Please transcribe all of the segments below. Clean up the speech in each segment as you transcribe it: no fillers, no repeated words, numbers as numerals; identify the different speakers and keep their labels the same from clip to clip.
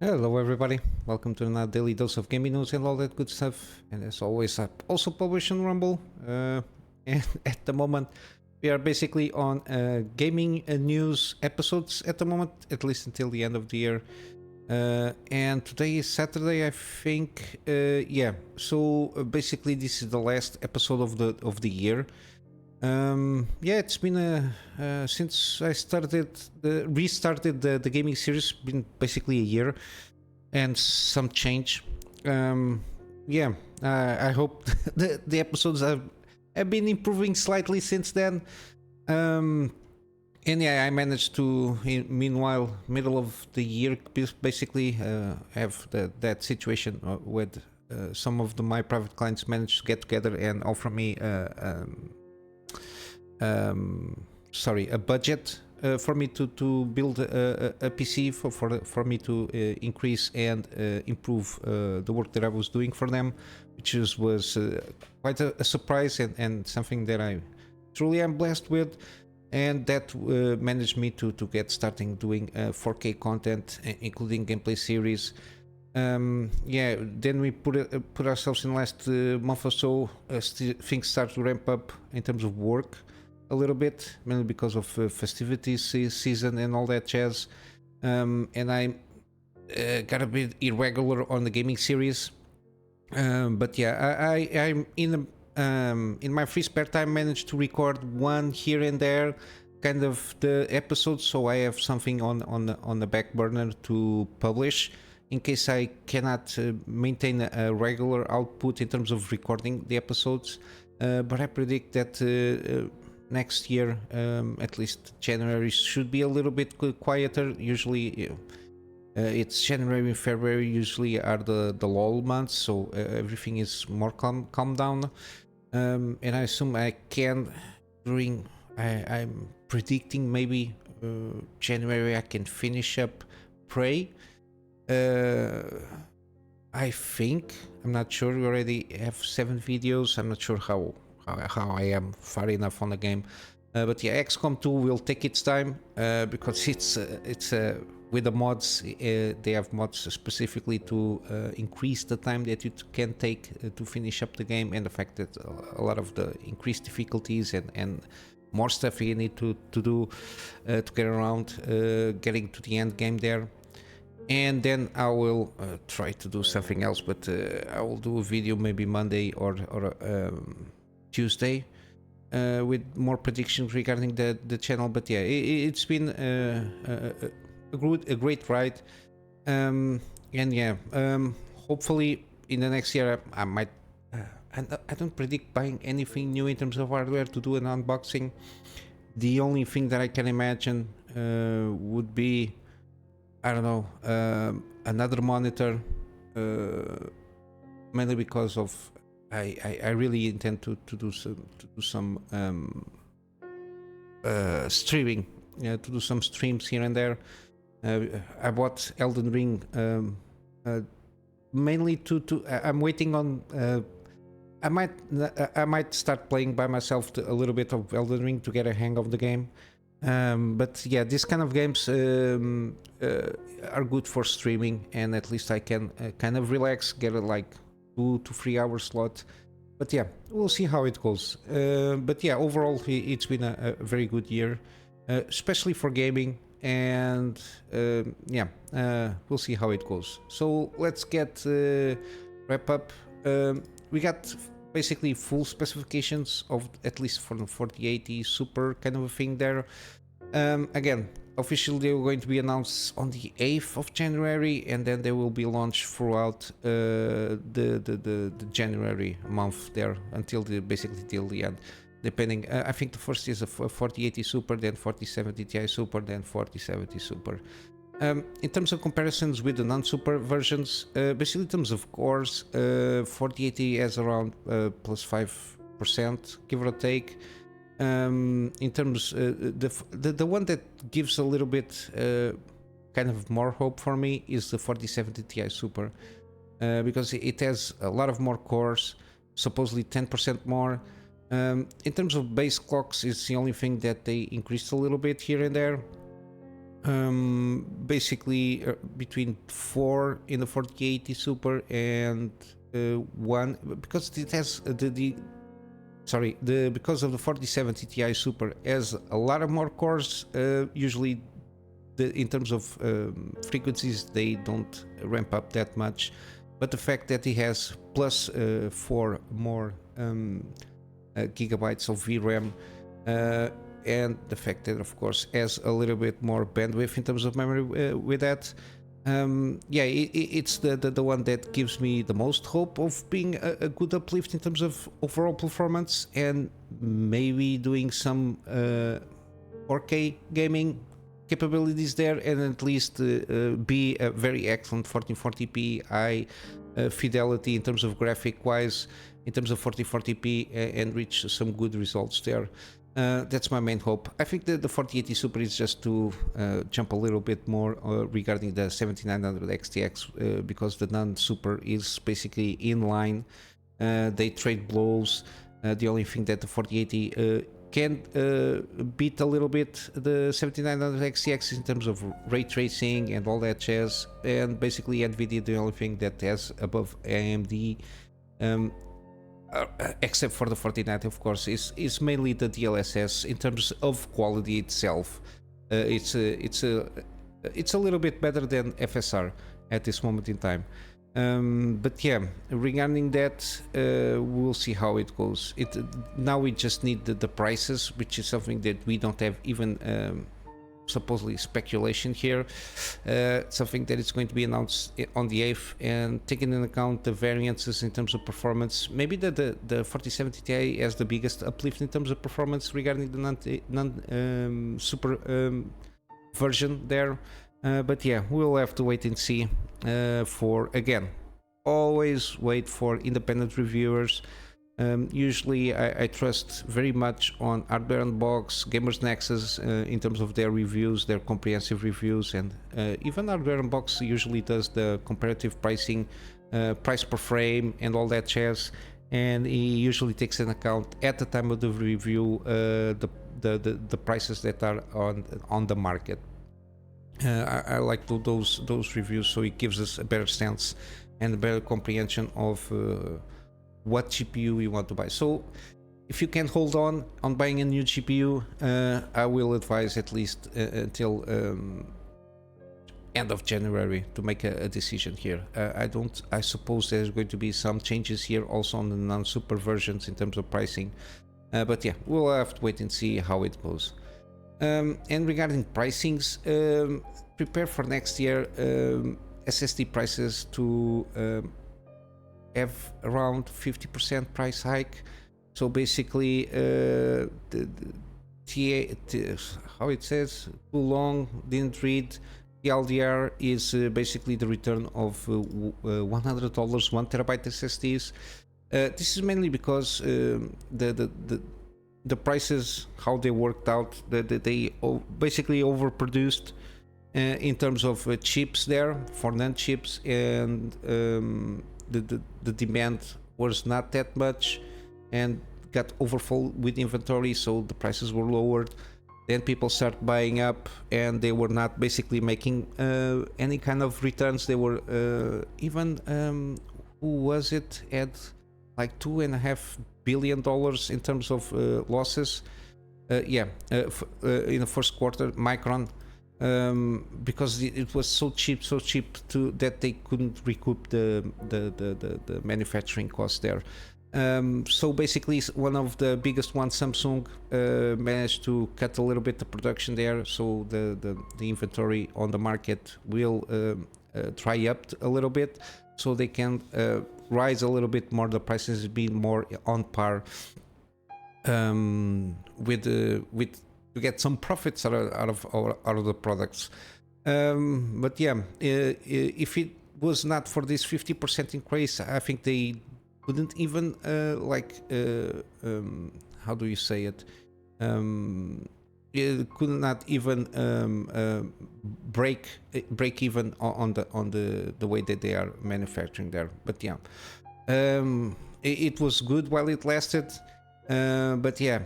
Speaker 1: Hello everybody, welcome to another daily dose of gaming news and all that good stuff. And as always, I also publish on Rumble. And at the moment, we are basically on gaming news episodes at the moment, at least until the end of the year. And today is Saturday, I think. Yeah, so basically this is the last episode of the year. Yeah, it's been since I restarted the gaming series, been basically a year and some change. Yeah, I hope the episodes have been improving slightly since then. And yeah, I managed to, meanwhile, middle of the year, basically have that situation with some of my private clients managed to get together and offer me a budget for me to build a PC for me to increase and improve the work that I was doing for them, which was quite a surprise and something that I truly am blessed with, and that managed me to get starting doing 4K content, including gameplay series. Yeah, then we put ourselves in the last month or so. Things start to ramp up in terms of work a little bit, mainly because of festivities season and all that jazz. And I got a bit irregular on the gaming series. But yeah, I'm in my free spare time managed to record one here and there, kind of the episodes, so I have something on the back burner to publish in case I cannot maintain a regular output in terms of recording the episodes. But I predict that next year, at least January, should be a little bit quieter. Usually it's January and February usually are the lull months, so everything is more calm down. And I assume I can I'm predicting maybe January I can finish up Prey. I think, I'm not sure, we already have 7 videos. I'm not sure how I am far enough on the game, but yeah, XCOM 2 will take its time because it's with the mods. They have mods specifically to increase the time that you can take to finish up the game, and the fact that a lot of the increased difficulties and more stuff you need to do to get around getting to the end game there. And then I will try to do something else, but I will do a video maybe Monday or Tuesday with more predictions regarding the channel. But yeah, it's been a great ride, and yeah, hopefully in the next year I might I don't predict buying anything new in terms of hardware to do an unboxing. The only thing that I can imagine would be, I don't know, another monitor, mainly because of I really intend to do some streaming, to do some streams here and there. I bought Elden Ring mainly to I'm waiting on. I might start playing by myself a little bit of Elden Ring to get a hang of the game. But yeah, these kind of games are good for streaming, and at least I can kind of relax, get a like 2 to 3 hour slot. But yeah, we'll see how it goes. But yeah, overall it's been a very good year, especially for gaming, and yeah, we'll see how it goes. So let's get wrap up. We got basically full specifications of, at least for the 4080 Super kind of a thing there. Again, officially they were going to be announced on the 8th of January, and then they will be launched throughout the January month there until basically till the end, depending. I think the first is a 4080 Super, then 4070 Ti Super, then 4070 Super. In terms of comparisons with the non-super versions, basically in terms of cores, 4080 has around plus 5%, give or take. In terms, the one that gives a little bit kind of more hope for me is the 4070 Ti Super, because it has a lot of more cores, supposedly 10% more. In terms of base clocks, it's the only thing that they increased a little bit here and there. Basically between 4 in the 4080 Super and 1, because it has because of the 4070 Ti Super has a lot of more cores. Usually in terms of frequencies they don't ramp up that much, but the fact that he has plus 4 more gigabytes of VRAM, and the fact that of course has a little bit more bandwidth in terms of memory with that, yeah, it's the one that gives me the most hope of being a good uplift in terms of overall performance, and maybe doing some 4K gaming capabilities there, and at least be a very excellent 1440p high fidelity in terms of graphic wise, in terms of 4040p, and reach some good results there. That's my main hope. I think that the 4080 Super is just to jump a little bit more regarding the 7900 XTX, because the non-Super is basically in line. They trade blows. The only thing that the 4080 can beat a little bit the 7900 XTX in terms of ray tracing and all that jazz, and basically NVIDIA the only thing that has above AMD, except for the 4090 of course, is mainly the DLSS. In terms of quality itself, it's a little bit better than FSR at this moment in time. But yeah, regarding that, we'll see how it goes. Now we just need the prices, which is something that we don't have even supposedly speculation here. Something that is going to be announced on the 8th, and taking into account the variances in terms of performance, maybe the 4070 Ti has the biggest uplift in terms of performance regarding the non-super version there. But yeah, we'll have to wait and see. For again, always wait for independent reviewers. Usually I trust very much on Hardware Unbox, Gamers Nexus in terms of their reviews, their comprehensive reviews, and even Hardware Unbox usually does the comparative pricing, price per frame and all that jazz, and he usually takes into account at the time of the review the prices that are on the market. I like those reviews, so it gives us a better sense and a better comprehension of what GPU we want to buy. So if you can hold on buying a new GPU, I will advise at least until end of January to make a decision here. I suppose there's going to be some changes here also on the non-super versions in terms of pricing, but yeah, we'll have to wait and see how it goes. And regarding pricings, prepare for next year SSD prices to have around 50% price hike. So basically, how it says, too long, didn't read. The LDR is basically the return of $100 1 terabyte SSDs. This is mainly because the prices, how they worked out, they basically overproduced in terms of chips there for NAND chips, and the demand was not that much and got overfull with inventory, so the prices were lowered. Then people start buying up, and they were not basically making any kind of returns. They were even who was it, had like $2.5 billion in terms of losses. In the first quarter, Micron, because it was so cheap that they couldn't recoup the manufacturing cost there. So basically, one of the biggest ones, Samsung, managed to cut a little bit the production there, so the inventory on the market will dry up a little bit, so they can rise a little bit more, the prices be more on par with to get some profits out of the products. But yeah, if it was not for this 50% increase, I think they couldn't even how do you say it? It could not even break even on the way that they are manufacturing there. But yeah, it was good while it lasted. But yeah,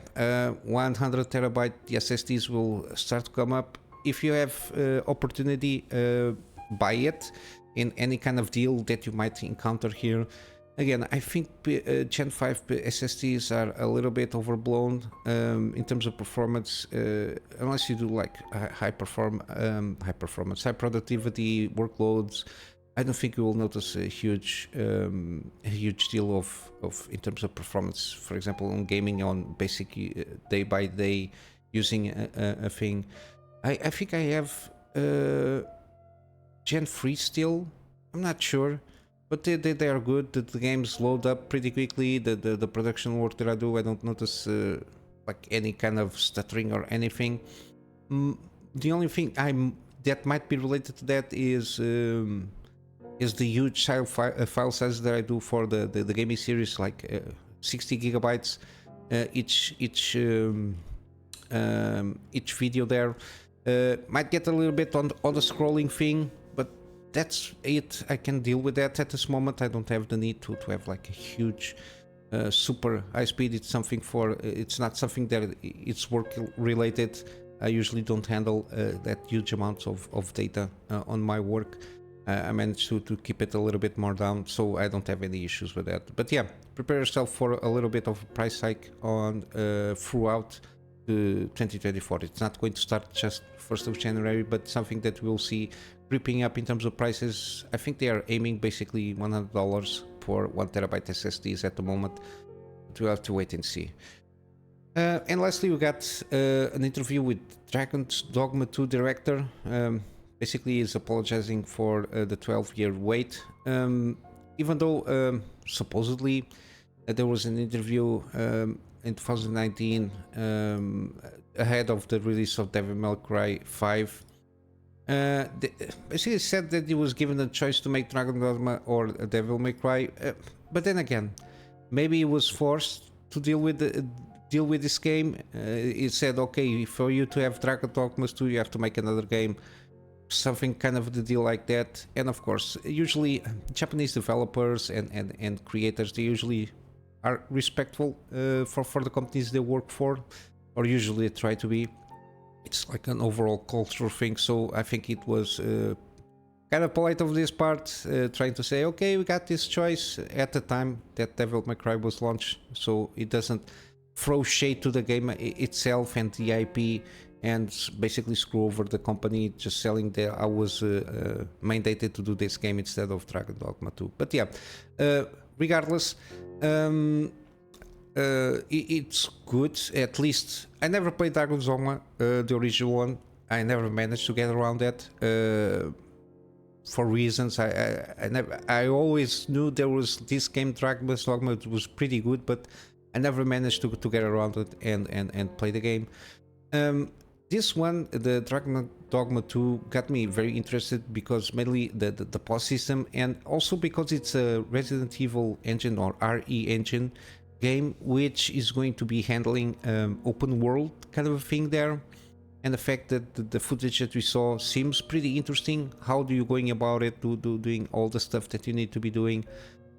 Speaker 1: 100 terabyte SSDs will start to come up. If you have opportunity, buy it in any kind of deal that you might encounter here. Again, I think Gen 5 SSDs are a little bit overblown in terms of performance, unless you do like high performance, high productivity workloads. I don't think you will notice a huge deal of in terms of performance. For example, on gaming, on basic day by day using a thing. I think I have Gen 3 still. I'm not sure. But they are good. The games load up pretty quickly. The production work that I do, I don't notice like any kind of stuttering or anything. The only thing that might be related to that is the huge file size that I do for the gaming series, like 60 gigabytes each video there. Might get a little bit on the scrolling thing, but that's it. I can deal with that at this moment. I don't have the need to have like a huge super high speed. It's not something that it's work related. I usually don't handle that huge amounts of data on my work. I managed to keep it a little bit more down, so I don't have any issues with that. But yeah, prepare yourself for a little bit of a price hike on throughout 2024. It's not going to start just 1st of January, but something that we'll see creeping up in terms of prices. I think they are aiming basically $100 for 1 terabyte SSDs at the moment. We'll have to wait and see. And lastly, we got an interview with Dragon's Dogma 2 director. Basically, he's apologizing for the 12-year wait. Even though supposedly there was an interview in 2019 ahead of the release of Devil May Cry 5. Basically said that he was given a choice to make Dragon Dogma or Devil May Cry, but then again, maybe he was forced to deal with this game. He said, okay, for you to have Dragon Dogma 2, you have to make another game, something kind of the deal like that. And of course, usually Japanese developers and creators, they usually are respectful for the companies they work for, or usually try to be. It's like an overall cultural thing, so I think it was kind of polite of this part, trying to say, okay, we got this choice at the time that Devil May Cry was launched, so it doesn't throw shade to the game itself and the IP and basically screw over the company just selling I was mandated to do this game instead of Dragon Dogma 2. But yeah, regardless, it's good. At least I never played Dragon Dogma, the original one. I never managed to get around that for reasons. I always knew there was this game, Dragon Dogma. It was pretty good, but I never managed to get around it and play the game. This one, the Dragon Dogma 2, got me very interested because mainly the pause system, and also because it's a Resident Evil engine or RE engine game, which is going to be handling open world kind of a thing there. And the fact that the footage that we saw seems pretty interesting. How do you going about it, doing all the stuff that you need to be doing?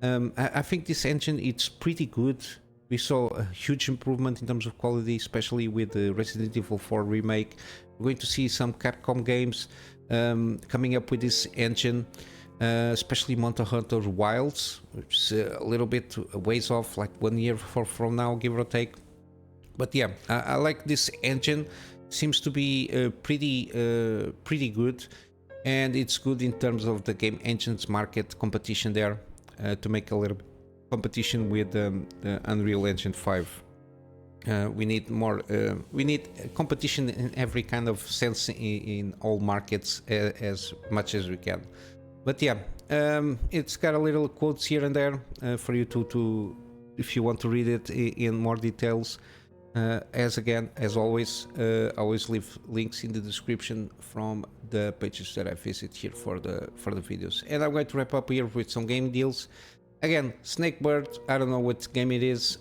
Speaker 1: I think this engine, it's pretty good. We saw a huge improvement in terms of quality, especially with the Resident Evil 4 remake. We're going to see some Capcom games coming up with this engine, especially Monster Hunter Wilds, which is a little bit ways off, like 1 year from now, give or take. But yeah, I like this engine. Seems to be pretty good, and it's good in terms of the game engines market competition there, to make a little competition with the Unreal Engine 5. We need more. We need competition in every kind of sense in all markets as much as we can. But yeah, it's got a little quotes here and there for you to if you want to read it in more details. As always, I always leave links in the description from the pages that I visit here for the videos. And I'm going to wrap up here with some game deals. Again, Snakebird, I don't know what game it is,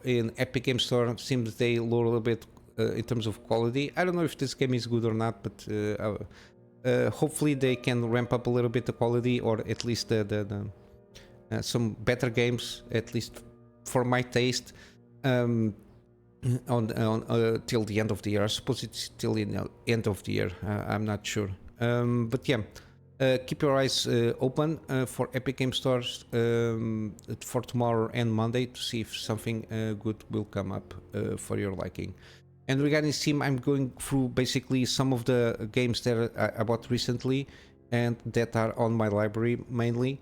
Speaker 1: in Epic Game Store. Seems they lower a little bit in terms of quality. I don't know if this game is good or not, but hopefully they can ramp up a little bit the quality, or at least some better games, at least for my taste. um, on till the end of the year. I suppose it's till in the end of the year. I'm not sure. But yeah, keep your eyes open for Epic Game Stores for tomorrow and Monday to see if something good will come up for your liking. And regarding Steam, I'm going through basically some of the games that I bought recently and that are on my library mainly.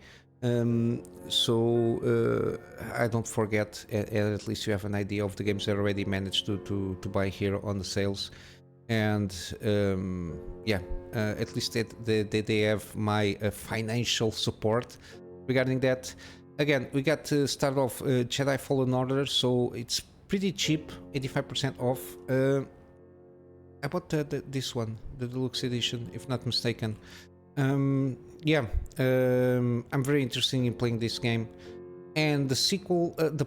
Speaker 1: So I don't forget, and at least you have an idea of the games I already managed to buy here on the sales. And yeah, at least they have my financial support regarding that. Again, we got to start off Jedi Fallen Order, so it's pretty cheap, 85% off. I bought this one, the deluxe edition, if not mistaken. Yeah, I'm very interested in playing this game. And the sequel, the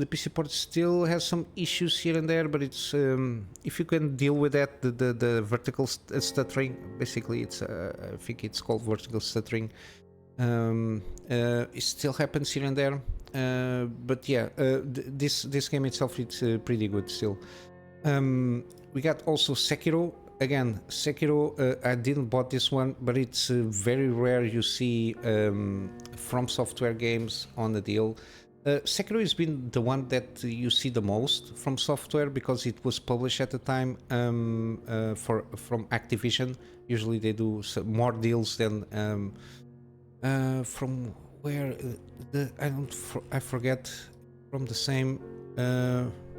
Speaker 1: PC port still has some issues here and there, but it's if you can deal with that, the vertical stuttering, basically it's I think it's called vertical stuttering. It still happens here and there, but yeah, this game itself it's pretty good still. We got also Sekiro. Again, Sekiro, I didn't bought this one, but it's very rare you see From Software games on the deal. Sekiro has been the one that you see the most from Software because it was published at the time from Activision. Usually they do more deals than from where I forget, from the same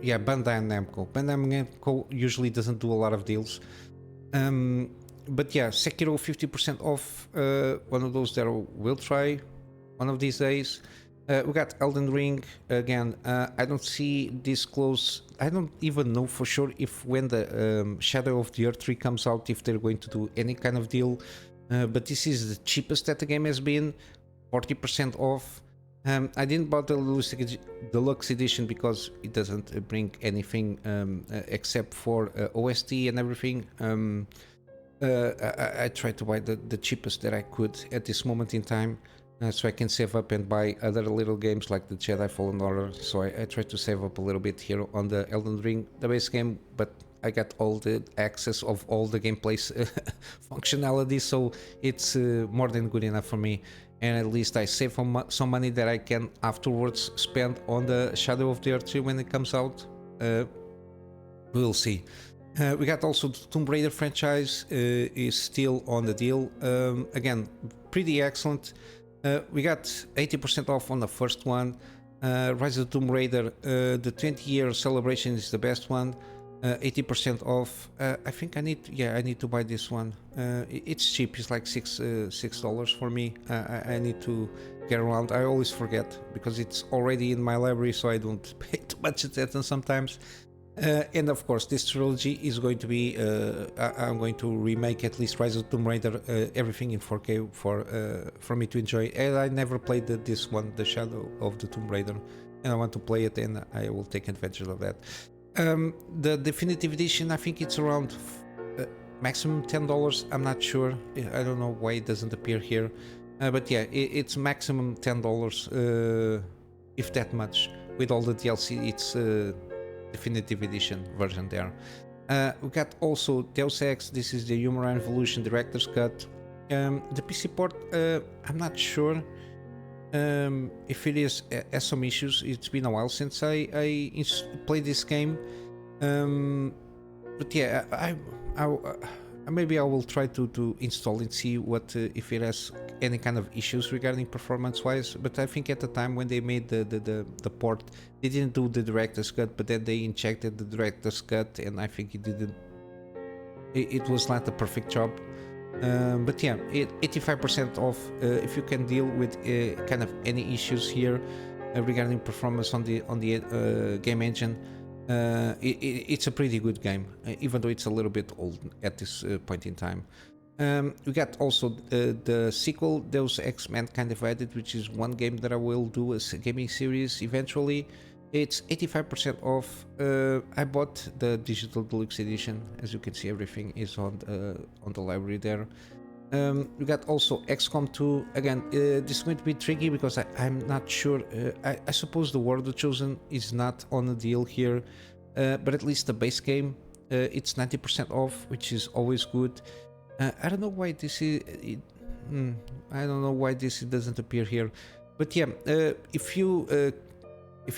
Speaker 1: yeah, Bandai Namco. Bandai Namco usually doesn't do a lot of deals. But yeah, Sekiro 50% off, one of those that I will try one of these days. We got Elden Ring again. I don't see this close. I don't even know for sure if when the Shadow of the Earth 3 comes out, if they're going to do any kind of deal. But this is the cheapest that the game has been, 40% off. I didn't buy the deluxe edition because it doesn't bring anything except for OST and everything. I tried to buy the cheapest that I could at this moment in time, so I can save up and buy other little games like the Jedi Fallen Order. So I tried to save up a little bit here on the Elden Ring, the base game, but I got all the access of all the gameplay's functionality, so it's more than good enough for me. And at least I save some money that I can afterwards spend on the Shadow of the Earth 3 when it comes out. We'll see. We got also the Tomb Raider franchise is still on the deal. Again, pretty excellent. We got 80% off on the first one. Rise of the Tomb Raider, the 20-year celebration is the best one. 80% off. I think I need to buy this one. It's cheap. It's like $6 for me. I need to get around. I always forget because it's already in my library, so I don't pay too much attention sometimes. And of course, this trilogy is going to be. I'm going to remake at least Rise of the Tomb Raider, everything in 4K for me to enjoy. And I never played this one, The Shadow of the Tomb Raider, and I want to play it, and I will take advantage of that. The definitive edition, I think it's around maximum $10. I'm not sure. I don't know why it doesn't appear here, but yeah, it's maximum $10, if that much. With all the DLC, it's definitive edition version there. We got also Deus Ex. This is the Human Revolution Director's Cut. The PC port, I'm not sure. If it has some issues. It's been a while since I played this game, but yeah, I maybe I will try to install and see what if it has any kind of issues regarding performance wise. But I think at the time when they made the port, they didn't do the director's cut, but then they injected the director's cut, and I think it was not a perfect job. But yeah, 85% off if you can deal with kind of any issues here regarding performance on the game engine. It's a pretty good game, even though it's a little bit old at this point in time. We got also the sequel, Deus Ex Mankind Divided, which is one game that I will do as a gaming series eventually. It's 85% off. I bought the digital deluxe edition. As you can see, everything is on the library there. We got also XCOM 2. Again, this is going to be tricky because I'm not sure. I suppose the World of Chosen is not on the deal here, but at least the base game, it's 90% off, which is always good. I don't know why this is. I don't know why this doesn't appear here, but yeah, if you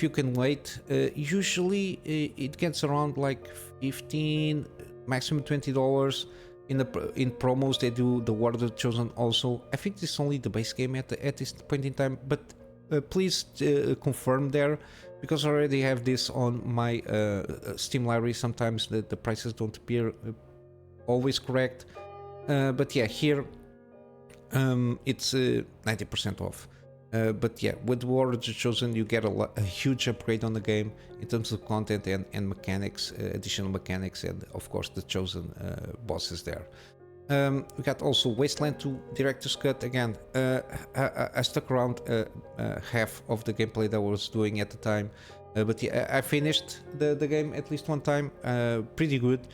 Speaker 1: can wait, usually it gets around like 15, maximum $20. In promos they do the World of Chosen also. I think this is only the base game at this point in time, but please confirm there, because I already have this on my Steam library. Sometimes the prices don't appear always correct, but yeah, here it's 90% off. But yeah, with World of Chosen you get a huge upgrade on the game in terms of content and mechanics, additional mechanics, and of course the Chosen bosses there. We got also Wasteland 2 Director's Cut. Again, I stuck around half of the gameplay that I was doing at the time, but yeah, I finished the game at least one time. Pretty good.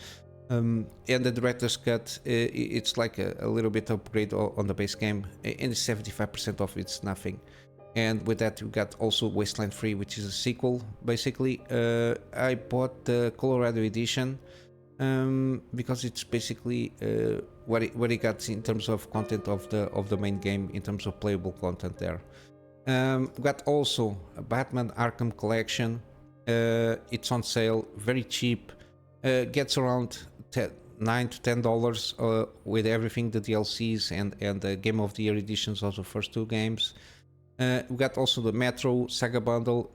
Speaker 1: And the Director's Cut, it's like a little bit upgrade on the base game, and 75% off, it's nothing. And with that you got also Wasteland 3, which is a sequel basically. I bought the Colorado edition because it's basically what it got in terms of content of the main game, in terms of playable content there. We got also a Batman Arkham Collection. It's on sale, very cheap. Gets around $9 to $10 with everything, the DLCs and the Game of the Year editions of the first two games. We got also the Metro Saga Bundle,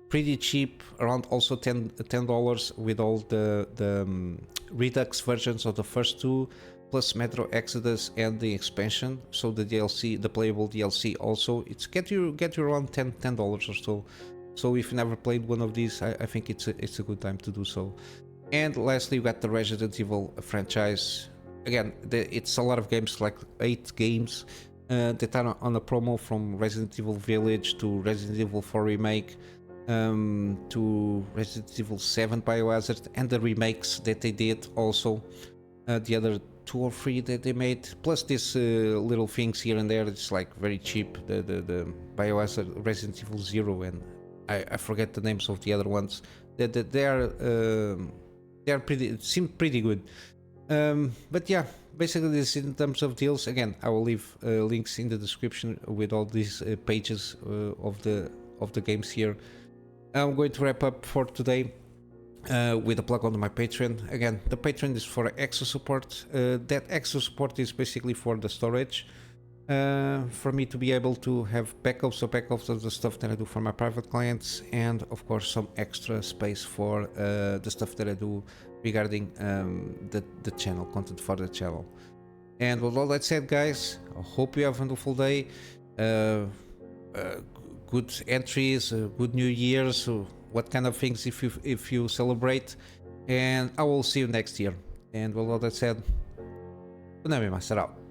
Speaker 1: pretty cheap, around also $10 with all the Redux versions of the first two, plus Metro Exodus and the expansion. So the DLC, the playable DLC also, it's get you around $10 or so. So if you never played one of these, I think it's a good time to do so. And lastly, we got the Resident Evil franchise. Again, it's a lot of games, like 8 games that are on a promo, from Resident Evil Village to Resident Evil 4 Remake to Resident Evil 7 Biohazard, and the remakes that they did also, the other 2 or 3 that they made, plus these little things here and there. It's like very cheap, the Biohazard, Resident Evil 0, and I forget the names of the other ones. They are pretty, it seemed pretty good. But yeah, basically this in terms of deals. Again, I will leave links in the description with all these pages of the games here. I'm going to wrap up for today with a plug on my Patreon. Again, the Patreon is for extra support. That extra support is basically for the storage, for me to be able to have backups of the stuff that I do for my private clients, and of course some extra space for the stuff that I do regarding the channel, content for the channel. And with all that said, guys, I hope you have a wonderful day, good entries, good New Year's, what kind of things if you celebrate, and I will see you next year. And with all that said, Kunamy Master out.